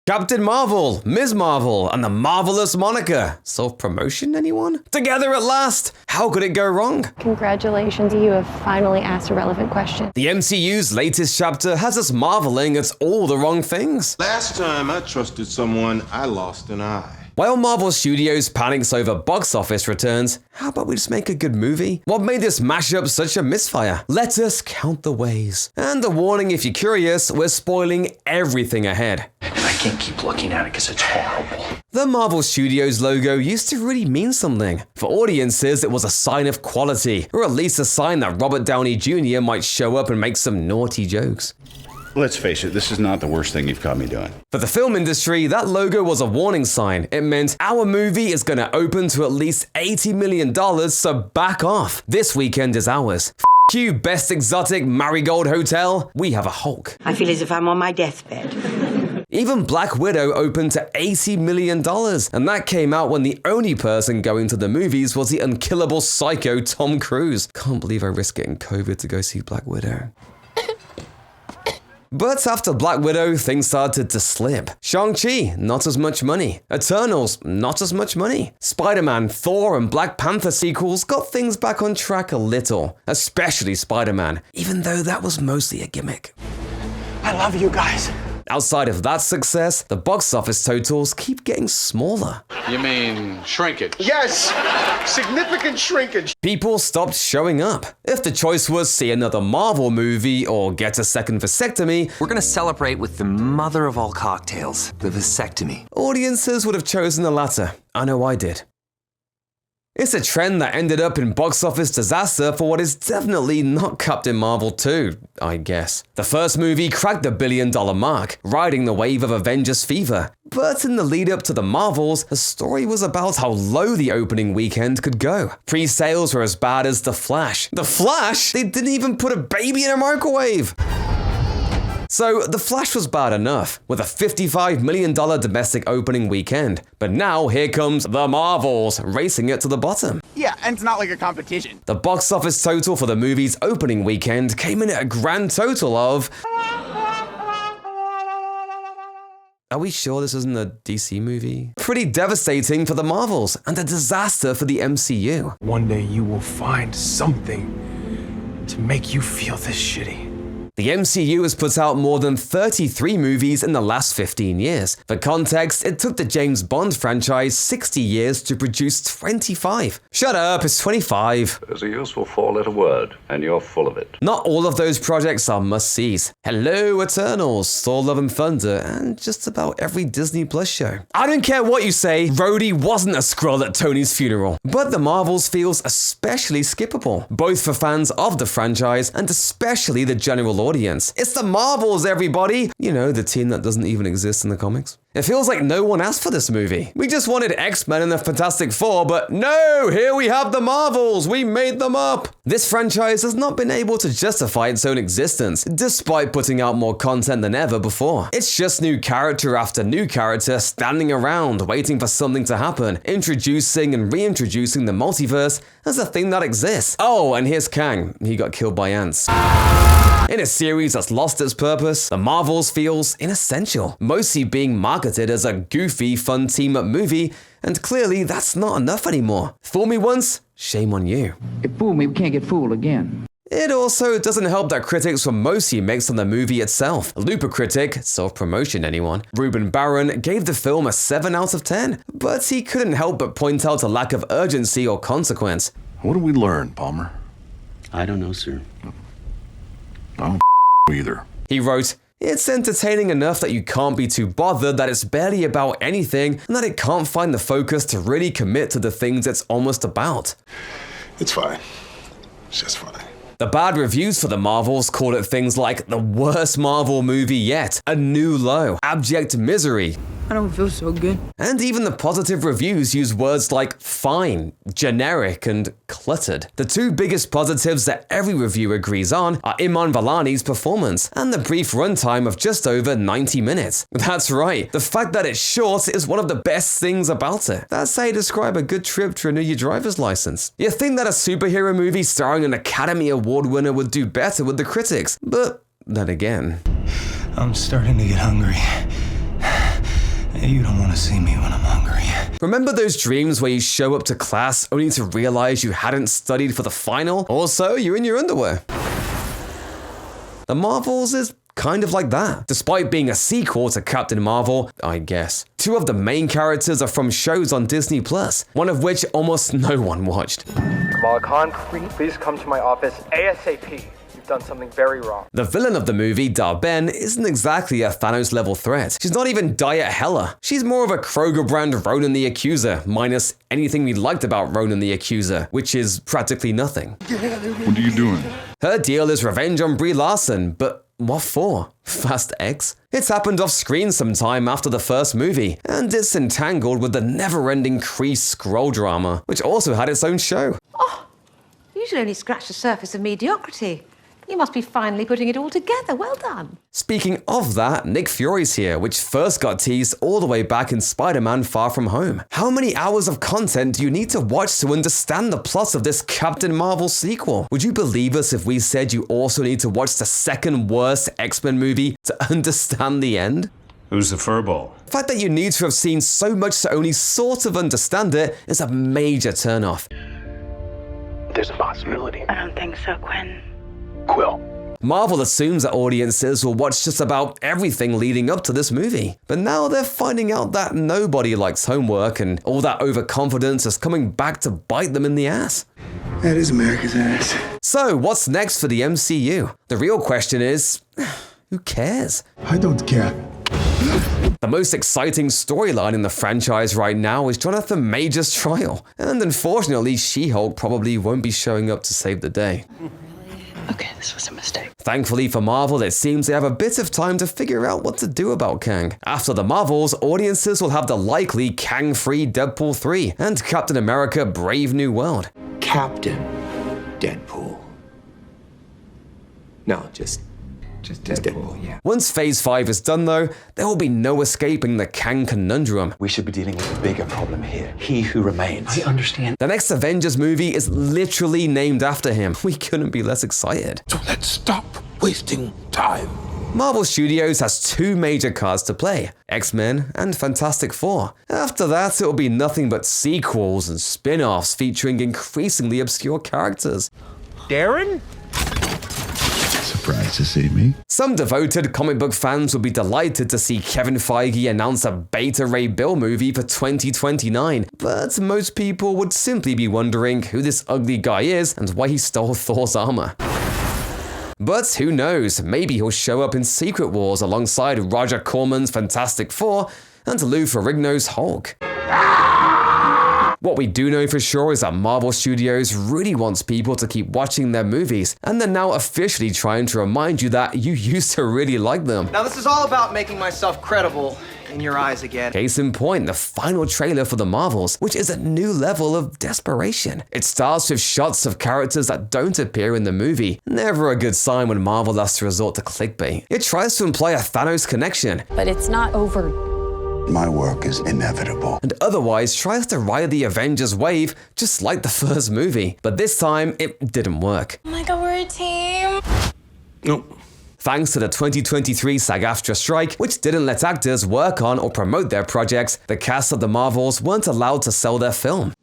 Captain Marvel, Ms. Marvel, and the Marvelous Monica. Self-promotion, anyone? Together at last! How could it go wrong? Congratulations, you have finally asked a relevant question. The MCU's latest chapter has us marveling at all the wrong things. Last time I trusted someone, I lost an eye. While Marvel Studios panics over box office returns, how about we just make a good movie? What made this mashup such a misfire? Let us count the ways. And a warning if you're curious, we're spoiling everything ahead. And I can't keep looking at it because it's horrible. The Marvel Studios logo used to really mean something. For audiences, it was a sign of quality, or at least a sign that Robert Downey Jr. might show up and make some naughty jokes. Let's face it, this is not the worst thing you've caught me doing. For the film industry, that logo was a warning sign. It meant our movie is gonna open to at least $80 million, so back off. This weekend is ours. F you, Best Exotic Marigold Hotel. We have a Hulk. I feel as if I'm on my deathbed. Even Black Widow opened to $80 million, and that came out when the only person going to the movies was the unkillable psycho Tom Cruise. Can't believe I risked getting COVID to go see Black Widow. But after Black Widow, things started to slip. Shang-Chi, not as much money. Eternals, not as much money. Spider-Man, Thor, and Black Panther sequels got things back on track a little, especially Spider-Man, even though that was mostly a gimmick. I love you guys. Outside of that success, the box office totals keep getting smaller. You mean shrinkage? Yes! Significant shrinkage. People stopped showing up. If the choice was see another Marvel movie or get a second vasectomy, We're gonna celebrate with the mother of all cocktails, the vasectomy. audiences would have chosen the latter. I know I did. It's a trend that ended up in box office disaster for what is definitely not Captain Marvel 2, I guess. The first movie cracked the $1 billion mark, riding the wave of Avengers fever. But in the lead up to the Marvels, the story was about how low the opening weekend could go. Pre-sales were as bad as The Flash. The Flash? They didn't even put a baby in a microwave! So, The Flash was bad enough, with a $55 million domestic opening weekend. But now here comes The Marvels, racing it to the bottom. Yeah, and it's not like a competition. The box office total for the movie's opening weekend came in at a grand total of... Are we sure this isn't a DC movie? Pretty devastating for the Marvels, and a disaster for the MCU. One day you will find something to make you feel this shitty. The MCU has put out more than 33 movies in the last 15 years. For context, it took the James Bond franchise 60 years to produce 25. Shut up, it's 25. There's a useful four-letter word, and you're full of it. Not all of those projects are must-sees. Hello, Eternals, Thor Love and Thunder, and just about every Disney Plus show. I don't care what you say, Rhodey wasn't a Skrull at Tony's funeral. But The Marvels feels especially skippable, both for fans of the franchise and especially the general audience. It's the Marvels, everybody! You know, the team that doesn't even exist in the comics. It feels like no one asked for this movie. We just wanted X-Men and the Fantastic Four, but no! Here we have the Marvels! We made them up! This franchise has not been able to justify its own existence, despite putting out more content than ever before. It's just new character after new character standing around, waiting for something to happen, introducing and reintroducing the multiverse as a thing that exists. Oh, and here's Kang. He got killed by ants. In a series that's lost its purpose, The Marvels feels inessential, mostly being marketed as a goofy, fun team-up movie, and clearly that's not enough anymore. Fool me once, shame on you. If fool me, we can't get fooled again. It also doesn't help that critics were mostly mixed on the movie itself. Looper critic, self-promotion anyone, Ruben Barron gave the film a 7 out of 10, but he couldn't help but point out a lack of urgency or consequence. What did we learn, Palmer? I don't know, sir. I don't either. He wrote, "It's entertaining enough that you can't be too bothered that it's barely about anything and that it can't find the focus to really commit to the things it's almost about." It's fine. It's just fine. The bad reviews for The Marvels called it things like the worst Marvel movie yet, a new low, abject misery. I don't feel so good. And even the positive reviews use words like fine, generic, and cluttered. The two biggest positives that every review agrees on are Iman Vellani's performance and the brief runtime of just over 90 minutes. That's right, the fact that it's short is one of the best things about it. That's how you describe a good trip to renew your driver's license. You think that a superhero movie starring an Academy Award winner would do better with the critics, but then again. I'm starting to get hungry. Maybe you don't want to see me when I'm hungry. Remember those dreams where you show up to class only to realize you hadn't studied for the final? Also, you're in your underwear. The Marvels is kind of like that. Despite being a sequel to Captain Marvel, I guess. Two of the main characters are from shows on Disney+, one of which almost no one watched. Kamala Khan, please come to my office ASAP. You've done something very wrong. The villain of the movie, Dar-Ben, isn't exactly a Thanos-level threat. She's not even Diet Hella. She's more of a Kroger brand Ronan the Accuser, minus anything we liked about Ronan the Accuser, which is practically nothing. What are you doing? Her deal is revenge on Brie Larson, but what for? Fast X? It's happened off screen sometime after the first movie, and it's entangled with the never-ending Kree Skrull drama, which also had its own show. Oh, you should only scratch the surface of mediocrity. You must be finally putting it all together. Well done. Speaking of that, Nick Fury's here, which first got teased all the way back in Spider-Man Far From Home. How many hours of content do you need to watch to understand the plot of this Captain Marvel sequel? Would you believe us if we said you also need to watch the second worst X-Men movie to understand the end? Who's the furball? The fact that you need to have seen so much to only sort of understand it is a major turnoff. There's a possibility. I don't think so, Quinn. Quill. Marvel assumes that audiences will watch just about everything leading up to this movie. But now they're finding out that nobody likes homework, and all that overconfidence is coming back to bite them in the ass. That is America's ass. So, what's next for the MCU? The real question is, who cares? I don't care. The most exciting storyline in the franchise right now is Jonathan Major's trial. And unfortunately, She-Hulk probably won't be showing up to save the day. Okay, this was a mistake. Thankfully for Marvel, it seems they have a bit of time to figure out what to do about Kang. After the Marvels, audiences will have the likely Kang-free Deadpool 3 and Captain America Brave New World. Captain Deadpool. No, just Deadpool, yeah. Once Phase 5 is done though, there will be no escaping the Kang conundrum. We should be dealing with a bigger problem here. He who remains. I understand. The next Avengers movie is literally named after him. We couldn't be less excited. So let's stop wasting time. Marvel Studios has two major cards to play, X-Men and Fantastic Four. After that, it'll be nothing but sequels and spin-offs featuring increasingly obscure characters. Darren? Surprised to see me? Some devoted comic book fans will be delighted to see Kevin Feige announce a Beta Ray Bill movie for 2029, but most people would simply be wondering who this ugly guy is and why he stole Thor's armor. But who knows, maybe he'll show up in Secret Wars alongside Roger Corman's Fantastic Four and Lou Ferrigno's Hulk. What we do know for sure is that Marvel Studios really wants people to keep watching their movies, and they're now officially trying to remind you that you used to really like them. Now this is all about making myself credible in your eyes again. Case in point, the final trailer for the Marvels, which is a new level of desperation. It starts with shots of characters that don't appear in the movie. Never a good sign when Marvel has to resort to clickbait. It tries to imply a Thanos connection. But it's not over. My work is inevitable. And otherwise tries to ride the Avengers wave just like the first movie. But this time, it didn't work. Oh my god, we're a team. Nope. Thanks to the 2023 SAG-AFTRA strike, which didn't let actors work on or promote their projects, the cast of the Marvels weren't allowed to sell their film.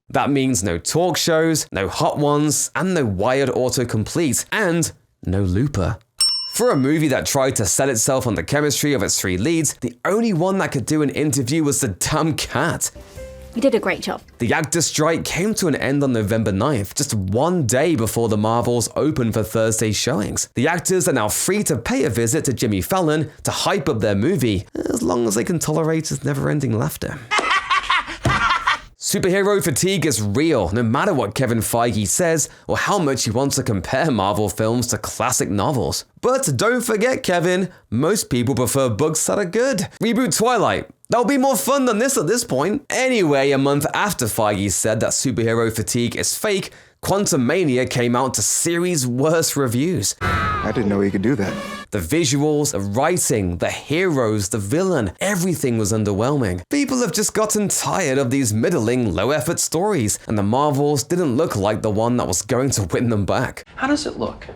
That means no talk shows, no Hot Ones, and no Wired autocomplete, and no Looper. For a movie that tried to sell itself on the chemistry of its three leads, the only one that could do an interview was the damn cat. You did a great job. The actor strike came to an end on November 9th, just one day before the Marvels opened for Thursday showings. The actors are now free to pay a visit to Jimmy Fallon to hype up their movie, as long as they can tolerate his never-ending laughter. Superhero fatigue is real, no matter what Kevin Feige says or how much he wants to compare Marvel films to classic novels. But don't forget, Kevin, most people prefer books that are good. Reboot Twilight. That'll be more fun than this at this point. Anyway, a month after Feige said that superhero fatigue is fake, Quantum Mania came out to series' worst reviews. I didn't know he could do that. The visuals, the writing, the heroes, the villain, everything was underwhelming. People have just gotten tired of these middling, low-effort stories, and the Marvels didn't look like the one that was going to win them back. How does it look?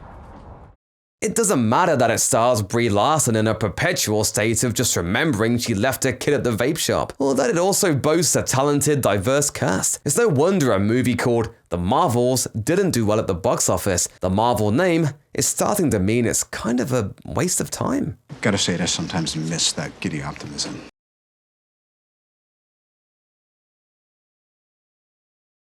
It doesn't matter that it stars Brie Larson in a perpetual state of just remembering she left her kid at the vape shop, or that it also boasts a talented, diverse cast. It's no wonder a movie called The Marvels didn't do well at the box office. The Marvel name is starting to mean it's kind of a waste of time. Gotta say, I sometimes miss that giddy optimism.